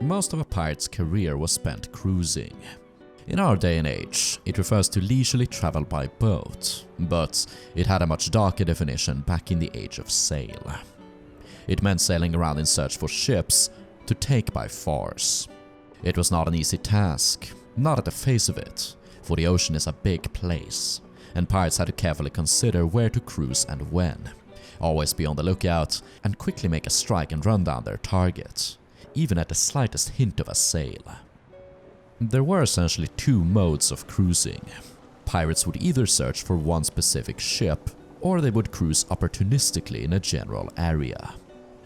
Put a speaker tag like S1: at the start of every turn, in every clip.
S1: most of a pirate's career was spent cruising. In our day and age, it refers to leisurely travel by boat, but it had a much darker definition back in the age of sail. It meant sailing around in search for ships to take by force. It was not an easy task, not at the face of it, for the ocean is a big place, and pirates had to carefully consider where to cruise and when, always be on the lookout and quickly make a strike and run down their target, even at the slightest hint of a sail. There were essentially two modes of cruising. Pirates would either search for one specific ship, or they would cruise opportunistically in a general area.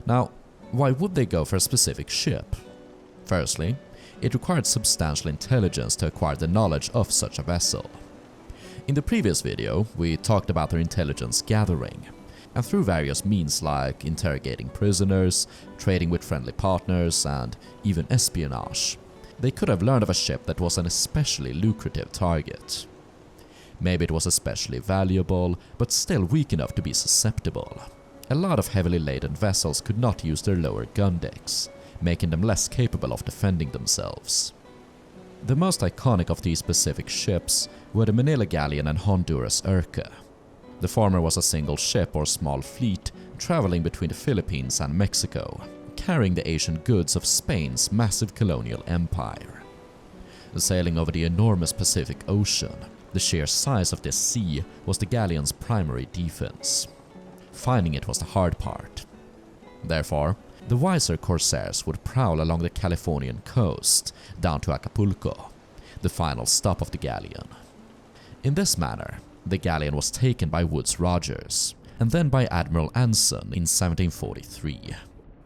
S1: Now, why would they go for a specific ship? Firstly, it required substantial intelligence to acquire the knowledge of such a vessel. In the previous video, we talked about their intelligence gathering, and through various means like interrogating prisoners, trading with friendly partners, and even espionage, they could have learned of a ship that was an especially lucrative target. Maybe it was especially valuable, but still weak enough to be susceptible. A lot of heavily laden vessels could not use their lower gun decks, making them less capable of defending themselves. The most iconic of these specific ships were the Manila Galleon and Honduras Urca. The former was a single ship or small fleet traveling between the Philippines and Mexico, carrying the Asian goods of Spain's massive colonial empire. Sailing over the enormous Pacific Ocean, the sheer size of this sea was the galleon's primary defense. Finding it was the hard part. Therefore, the wiser corsairs would prowl along the Californian coast down to Acapulco, the final stop of the galleon. In this manner, the galleon was taken by Woodes Rogers, and then by Admiral Anson in 1743.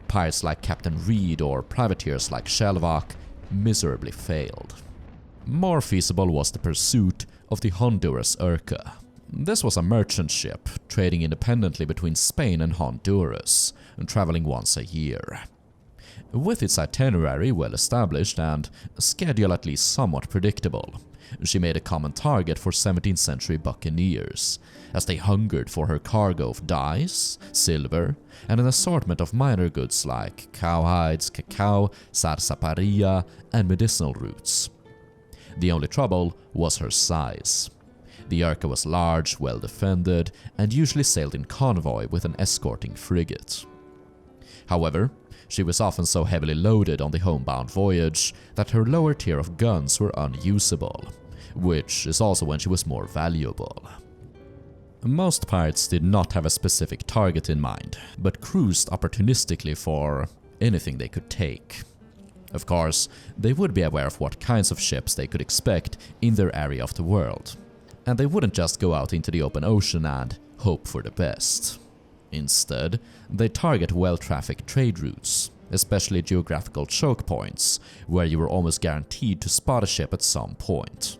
S1: Pirates like Captain Reed or privateers like Shelvach miserably failed. More feasible was the pursuit of the Honduras Urca. This was a merchant ship trading independently between Spain and Honduras, traveling once a year. With its itinerary well established and a schedule at least somewhat predictable, she made a common target for 17th century buccaneers, as they hungered for her cargo of dyes, silver, and an assortment of minor goods like cowhides, cacao, sarsaparilla, and medicinal roots. The only trouble was her size. The Urca was large, well defended, and usually sailed in convoy with an escorting frigate. However, she was often so heavily loaded on the homebound voyage that her lower tier of guns were unusable, which is also when she was more valuable. Most pirates did not have a specific target in mind, but cruised opportunistically for anything they could take. Of course, they would be aware of what kinds of ships they could expect in their area of the world, and they wouldn't just go out into the open ocean and hope for the best. Instead, they target well-trafficked trade routes, especially geographical choke points, where you were almost guaranteed to spot a ship at some point.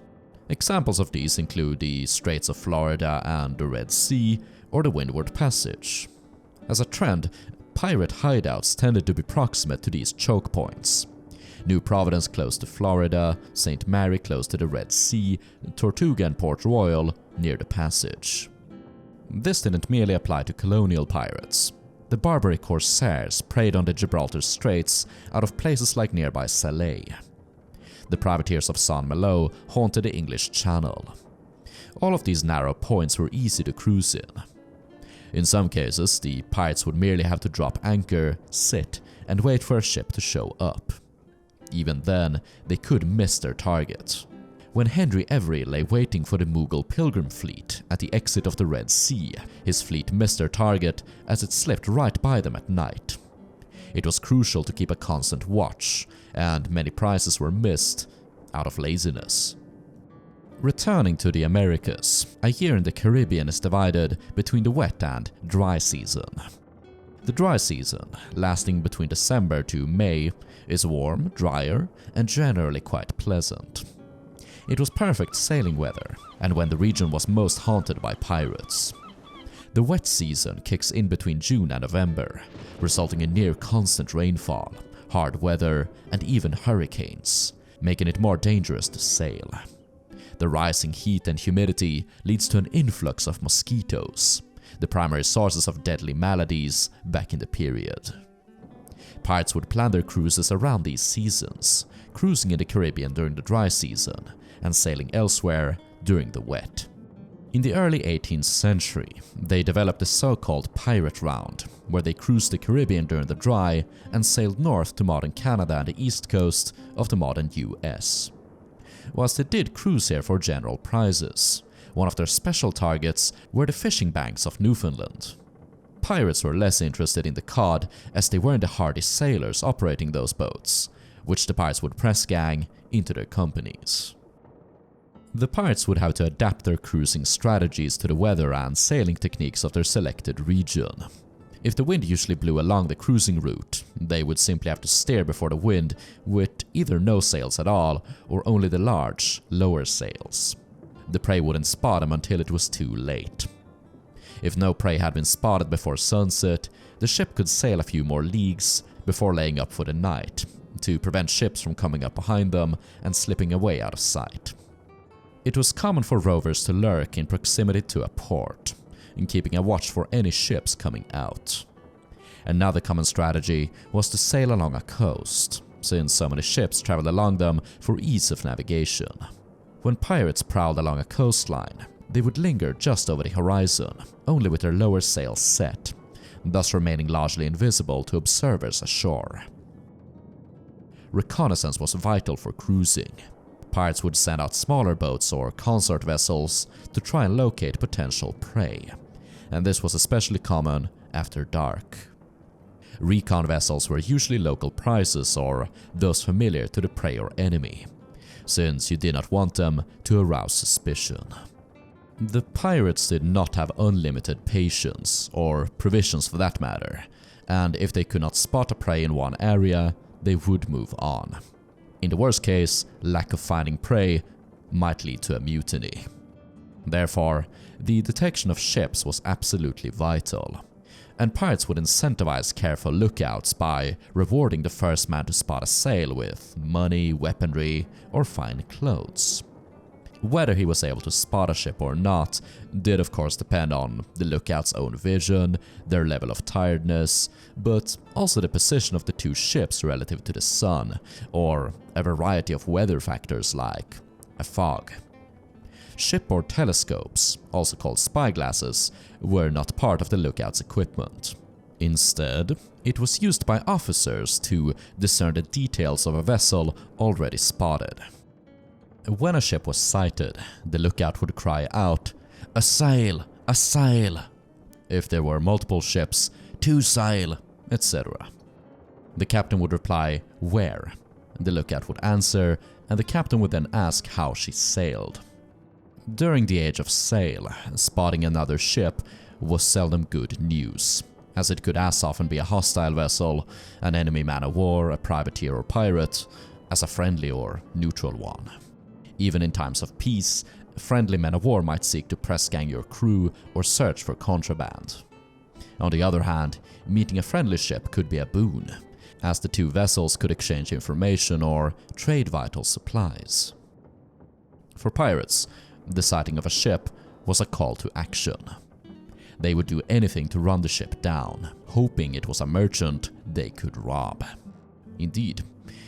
S1: Examples of these include the Straits of Florida and the Red Sea, or the Windward Passage. As a trend, pirate hideouts tended to be proximate to these choke points. New Providence close to Florida, St. Mary close to the Red Sea, Tortuga and Port Royal near the passage. This didn't merely apply to colonial pirates. The Barbary corsairs preyed on the Gibraltar Straits out of places like nearby Sayles. The privateers of Saint-Malo haunted the English Channel. All of these narrow points were easy to cruise in. In some cases, the pirates would merely have to drop anchor, sit, and wait for a ship to show up. Even then, they could miss their target. When Henry Every lay waiting for the Mughal pilgrim fleet at the exit of the Red Sea, his fleet missed their target as it slipped right by them at night. It was crucial to keep a constant watch, and many prizes were missed out of laziness. Returning to the Americas, a year in the Caribbean is divided between the wet and dry season. The dry season, lasting between December to May, is warm, drier, and generally quite pleasant. It was perfect sailing weather, and when the region was most haunted by pirates. The wet season kicks in between June and November, resulting in near constant rainfall, hard weather, and even hurricanes, making it more dangerous to sail. The rising heat and humidity leads to an influx of mosquitoes, the primary sources of deadly maladies back in the period. Pirates would plan their cruises around these seasons, cruising in the Caribbean during the dry season and sailing elsewhere during the wet. In the early 18th century, they developed the so-called pirate round, where they cruised the Caribbean during the dry and sailed north to modern Canada and the east coast of the modern US. Whilst they did cruise here for general prizes, one of their special targets were the fishing banks of Newfoundland. Pirates were less interested in the cod, as they weren't the hardy sailors operating those boats, which the pirates would press gang into their companies. The pirates would have to adapt their cruising strategies to the weather and sailing techniques of their selected region. If the wind usually blew along the cruising route, they would simply have to steer before the wind with either no sails at all or only the large, lower sails. The prey wouldn't spot them until it was too late. If no prey had been spotted before sunset, the ship could sail a few more leagues before laying up for the night, to prevent ships from coming up behind them and slipping away out of sight. It was common for rovers to lurk in proximity to a port, and keeping a watch for any ships coming out. Another common strategy was to sail along a coast, since so many ships traveled along them for ease of navigation. When pirates prowled along a coastline, they would linger just over the horizon, only with their lower sails set, thus remaining largely invisible to observers ashore. Reconnaissance was vital for cruising. Pirates would send out smaller boats or consort vessels to try and locate potential prey, and this was especially common after dark. Recon vessels were usually local prizes or those familiar to the prey or enemy, since you did not want them to arouse suspicion. The pirates did not have unlimited patience, or provisions for that matter, and if they could not spot a prey in one area, they would move on. In the worst case, lack of finding prey might lead to a mutiny. Therefore, the detection of ships was absolutely vital, and pirates would incentivize careful lookouts by rewarding the first man to spot a sail with money, weaponry, or fine clothes. Whether he was able to spot a ship or not did of course depend on the lookout's own vision, their level of tiredness, but also the position of the two ships relative to the sun, or a variety of weather factors like a fog. Shipboard telescopes, also called spyglasses, were not part of the lookout's equipment. Instead, it was used by officers to discern the details of a vessel already spotted. When a ship was sighted, the lookout would cry out, "A sail! A sail!" If there were multiple ships, "Two sail!" etc. The captain would reply, "Where?" The lookout would answer, and the captain would then ask how she sailed. During the age of sail, spotting another ship was seldom good news, as it could as often be a hostile vessel, an enemy man-of-war, a privateer or pirate, as a friendly or neutral one. Even in times of peace, friendly men-of-war might seek to press-gang your crew or search for contraband. On the other hand, meeting a friendly ship could be a boon, as the two vessels could exchange information or trade vital supplies. For pirates, the sighting of a ship was a call to action. They would do anything to run the ship down, hoping it was a merchant they could rob. Indeed,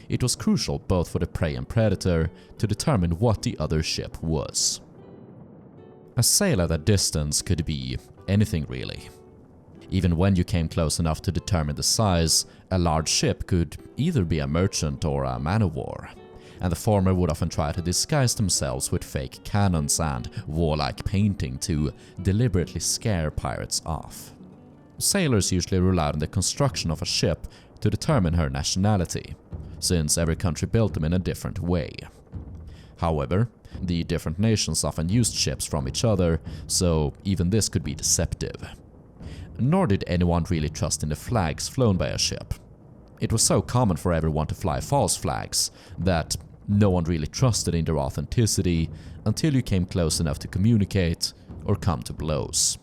S1: it was crucial both for the prey and predator to determine what the other ship was. A sail at a distance could be anything really. Even when you came close enough to determine the size, a large ship could either be a merchant or a man-of-war, and the former would often try to disguise themselves with fake cannons and warlike painting to deliberately scare pirates off. Sailors usually relied on the construction of a ship to determine her nationality, since every country built them in a different way. However, the different nations often used ships from each other, so even this could be deceptive. Nor did anyone really trust in the flags flown by a ship. It was so common for everyone to fly false flags that no one really trusted in their authenticity until you came close enough to communicate or come to blows.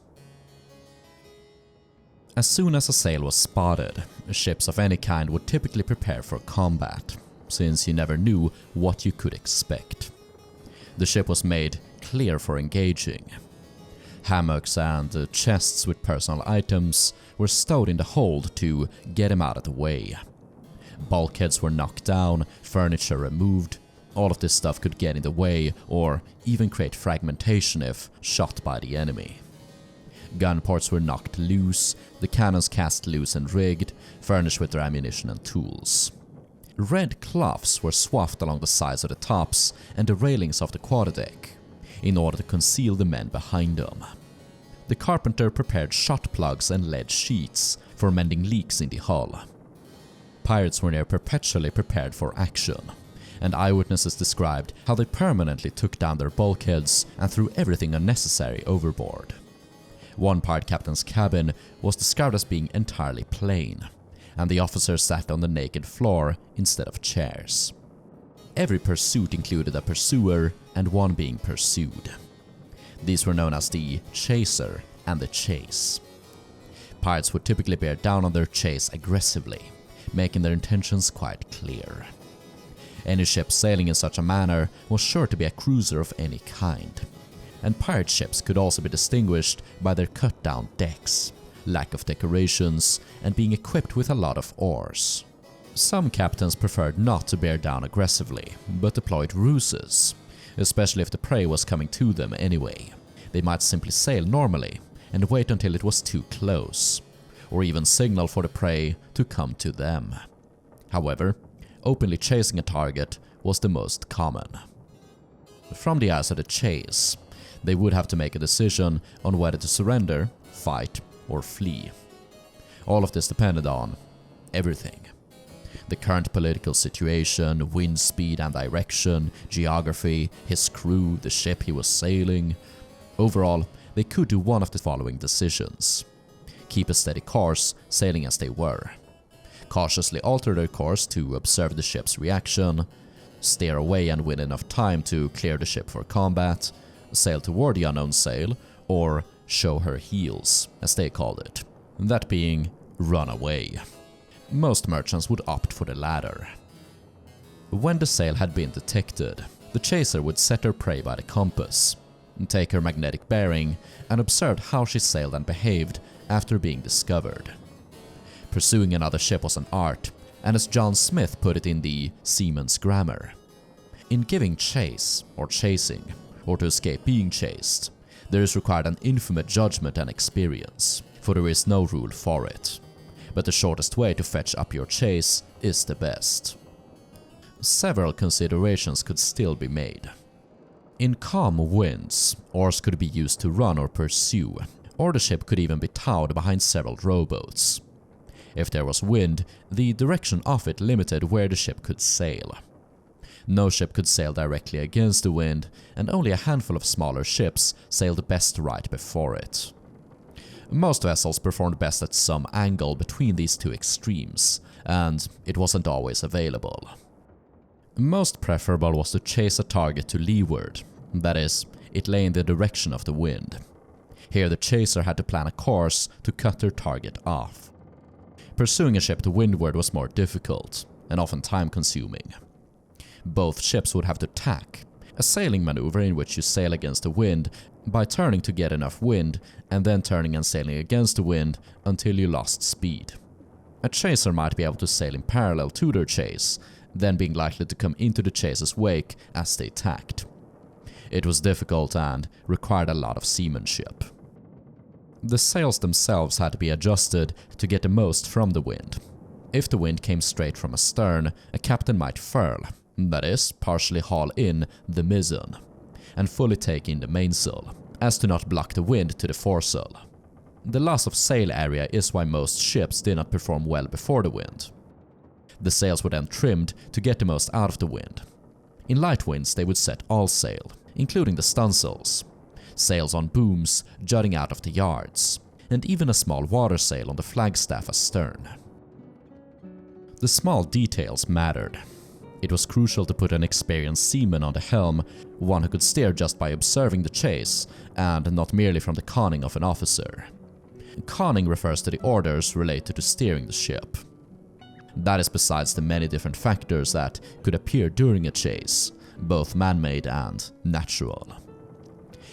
S1: As soon as a sail was spotted, ships of any kind would typically prepare for combat, since you never knew what you could expect. The ship was made clear for engaging. Hammocks and chests with personal items were stowed in the hold to get him out of the way, Bulkheads were knocked down, furniture removed. All of this stuff could get in the way or even create fragmentation if shot by the enemy. Gun ports were knocked loose, the cannons cast loose and rigged, furnished with their ammunition and tools. Red cloths were swathed along the sides of the tops and the railings of the quarterdeck, in order to conceal the men behind them. The carpenter prepared shot plugs and lead sheets for mending leaks in the hull. Pirates were near perpetually prepared for action, and eyewitnesses described how they permanently took down their bulkheads and threw everything unnecessary overboard. One pirate captain's cabin was described as being entirely plain, and the officers sat on the naked floor instead of chairs. Every pursuit included a pursuer and one being pursued. These were known as the chaser and the chase. Pirates would typically bear down on their chase aggressively, making their intentions quite clear. Any ship sailing in such a manner was sure to be a cruiser of any kind, and pirate ships could also be distinguished by their cut-down decks, lack of decorations, and being equipped with a lot of oars. Some captains preferred not to bear down aggressively, but deployed ruses, especially if the prey was coming to them anyway. They might simply sail normally and wait until it was too close, or even signal for the prey to come to them. However, openly chasing a target was the most common. From the eyes of the chase, they would have to make a decision on whether to surrender, fight, or flee. All of this depended on everything. The current political situation, wind speed and direction, geography, his crew, the ship he was sailing. Overall, they could do one of the following decisions. Keep a steady course, sailing as they were. Cautiously alter their course to observe the ship's reaction. Steer away and win enough time to clear the ship for combat. Sail toward the unknown sail, or show her heels, as they called it. That being, run away. Most merchants would opt for the latter. When the sail had been detected, the chaser would set her prey by the compass, take her magnetic bearing, and observe how she sailed and behaved after being discovered. Pursuing another ship was an art, and as John Smith put it in the Seaman's Grammar, in giving chase, or chasing, or to escape being chased, there is required an infinite judgment and experience, for there is no rule for it. But the shortest way to fetch up your chase is the best. Several considerations could still be made. In calm winds, oars could be used to run or pursue, or the ship could even be towed behind several rowboats. If there was wind, the direction of it limited where the ship could sail. No ship could sail directly against the wind, and only a handful of smaller ships sailed best right before it. Most vessels performed best at some angle between these two extremes, and it wasn't always available. Most preferable was to chase a target to leeward, that is, it lay in the direction of the wind. Here the chaser had to plan a course to cut their target off. Pursuing a ship to windward was more difficult, and often time-consuming. Both ships would have to tack, a sailing maneuver in which you sail against the wind by turning to get enough wind and then turning and sailing against the wind until you lost speed. A chaser might be able to sail in parallel to their chase, then being likely to come into the chase's wake as they tacked. It was difficult and required a lot of seamanship. The sails themselves had to be adjusted to get the most from the wind. If the wind came straight from astern, a captain might furl, that is, partially haul in the mizzen, and fully take in the mainsail, as to not block the wind to the foresail. The loss of sail area is why most ships did not perform well before the wind. The sails were then trimmed to get the most out of the wind. In light winds they would set all sail, including the stunsails, sails on booms jutting out of the yards, and even a small water sail on the flagstaff astern. The small details mattered. It was crucial to put an experienced seaman on the helm, one who could steer just by observing the chase, and not merely from the conning of an officer. Conning refers to the orders related to steering the ship. That is besides the many different factors that could appear during a chase, both man-made and natural.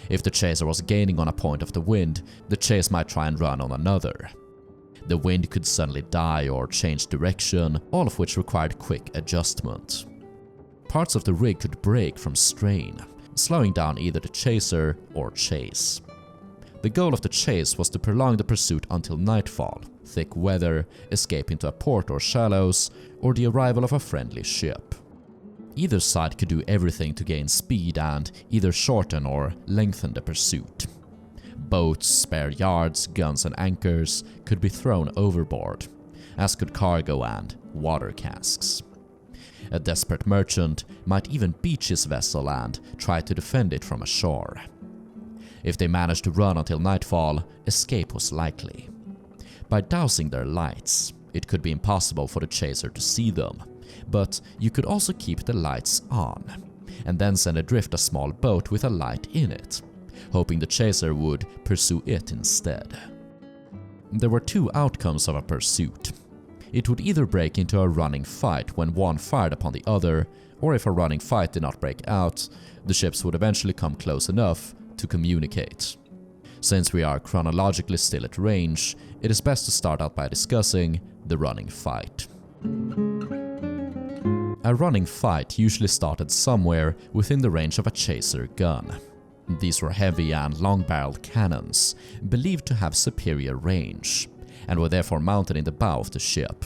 S1: If the chaser was gaining on a point of the wind, the chase might try and run on another. The wind could suddenly die or change direction, all of which required quick adjustment. Parts of the rig could break from strain, slowing down either the chaser or chase. The goal of the chase was to prolong the pursuit until nightfall, thick weather, escape into a port or shallows, or the arrival of a friendly ship. Either side could do everything to gain speed and either shorten or lengthen the pursuit. Boats, spare yards, guns and anchors could be thrown overboard, as could cargo and water casks. A desperate merchant might even beach his vessel and try to defend it from ashore. If they managed to run until nightfall, escape was likely. By dousing their lights, it could be impossible for the chaser to see them, but you could also keep the lights on, and then send adrift a small boat with a light in it, hoping the chaser would pursue it instead. There were two outcomes of a pursuit. It would either break into a running fight when one fired upon the other, or if a running fight did not break out, the ships would eventually come close enough to communicate. Since we are chronologically still at range, it is best to start out by discussing the running fight. A running fight usually started somewhere within the range of a chaser gun. These were heavy and long-barreled cannons, believed to have superior range, and were therefore mounted in the bow of the ship.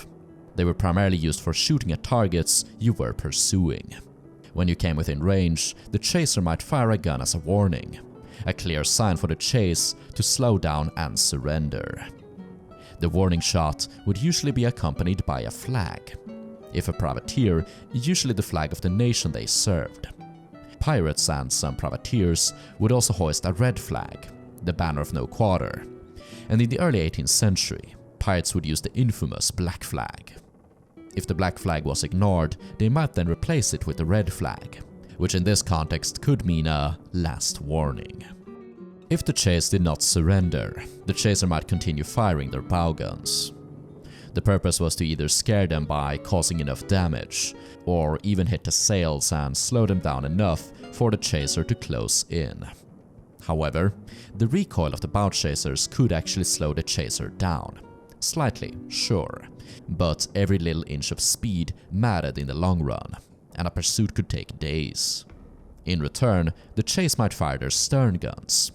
S1: They were primarily used for shooting at targets you were pursuing. When you came within range, the chaser might fire a gun as a warning, a clear sign for the chase to slow down and surrender. The warning shot would usually be accompanied by a flag. If a privateer, usually the flag of the nation they served. Pirates and some privateers would also hoist a red flag, the banner of no quarter. And in the early 18th century, pirates would use the infamous black flag. If the black flag was ignored, they might then replace it with the red flag, which in this context could mean a last warning. If the chase did not surrender, the chaser might continue firing their bow guns. The purpose was to either scare them by causing enough damage, or even hit the sails and slow them down enough for the chaser to close in. However, the recoil of the bow chasers could actually slow the chaser down. Slightly, sure, but every little inch of speed mattered in the long run, and a pursuit could take days. In return, the chase might fire their stern guns.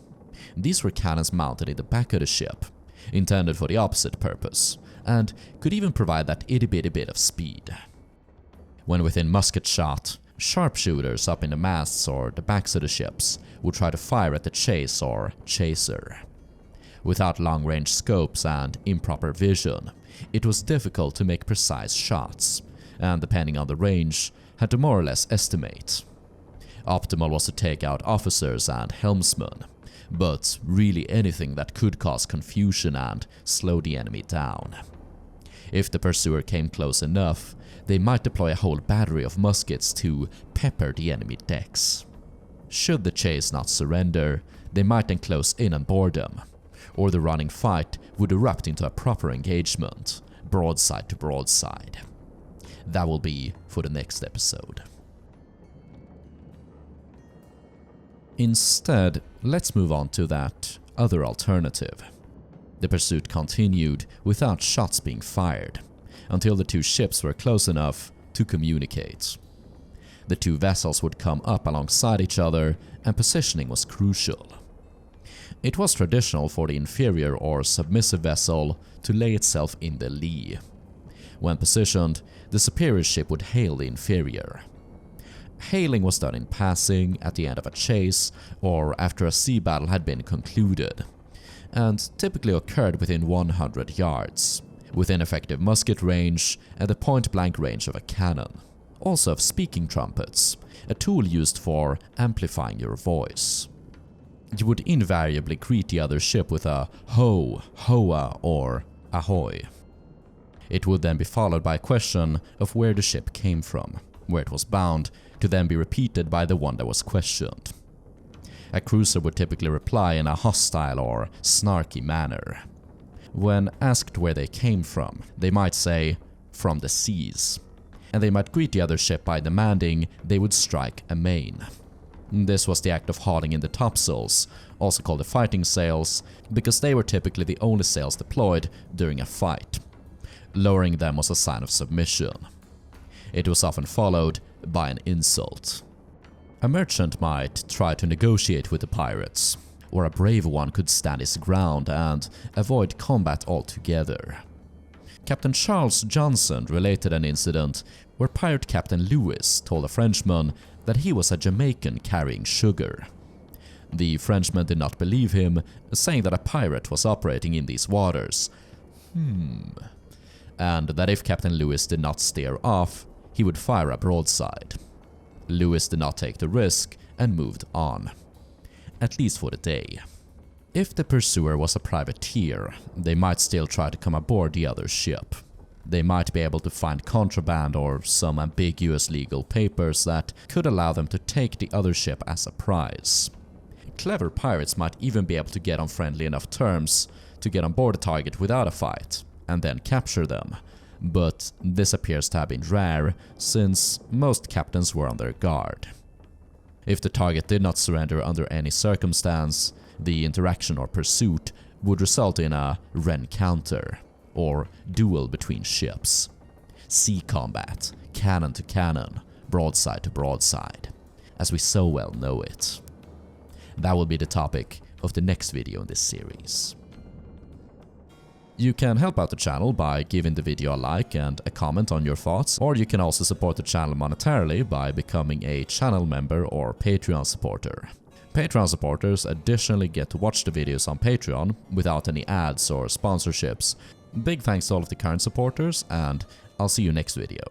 S1: These were cannons mounted in the back of the ship, intended for the opposite purpose, and could even provide that itty-bitty bit of speed. When within musket shot, sharpshooters up in the masts or the backs of the ships would try to fire at the chase or chaser. Without long-range scopes and improper vision, it was difficult to make precise shots, and depending on the range, had to more or less estimate. Optimal was to take out officers and helmsmen, but really anything that could cause confusion and slow the enemy down. If the pursuer came close enough, they might deploy a whole battery of muskets to pepper the enemy decks. Should the chase not surrender, they might then close in and board them, or the running fight would erupt into a proper engagement, broadside to broadside. That will be for the next episode. Instead, let's move on to that other alternative. The pursuit continued without shots being fired, until the two ships were close enough to communicate. The two vessels would come up alongside each other, and positioning was crucial. It was traditional for the inferior or submissive vessel to lay itself in the lee. When positioned, the superior ship would hail the inferior. Hailing was done in passing, at the end of a chase, or after a sea battle had been concluded, and typically occurred within 100 yards, within effective musket range and the point-blank range of a cannon. Also of speaking trumpets, a tool used for amplifying your voice. You would invariably greet the other ship with a ho, hoa, or ahoy. It would then be followed by a question of where the ship came from, where it was bound, to then be repeated by the one that was questioned. A cruiser would typically reply in a hostile or snarky manner. When asked where they came from, they might say, "from the seas," and they might greet the other ship by demanding they would strike amain. This was the act of hauling in the topsails, also called the fighting sails, because they were typically the only sails deployed during a fight. Lowering them was a sign of submission. It was often followed by an insult. A merchant might try to negotiate with the pirates, or a brave one could stand his ground and avoid combat altogether. Captain Charles Johnson related an incident where pirate Captain Lewis told a Frenchman that he was a Jamaican carrying sugar. The Frenchman did not believe him, saying that a pirate was operating in these waters. And that if Captain Lewis did not steer off, he would fire a broadside. Lewis did not take the risk and moved on, at least for the day. If the pursuer was a privateer, they might still try to come aboard the other ship. They might be able to find contraband or some ambiguous legal papers that could allow them to take the other ship as a prize. Clever pirates might even be able to get on friendly enough terms to get on board a target without a fight, and then capture them. But this appears to have been rare, since most captains were on their guard. If the target did not surrender under any circumstance, the interaction or pursuit would result in a rencounter, or duel between ships. Sea combat, cannon to cannon, broadside to broadside, as we so well know it. That will be the topic of the next video in this series. You can help out the channel by giving the video a like and a comment on your thoughts, or you can also support the channel monetarily by becoming a channel member or Patreon supporter. Patreon supporters additionally get to watch the videos on Patreon without any ads or sponsorships. Big thanks to all of the current supporters, and I'll see you next video.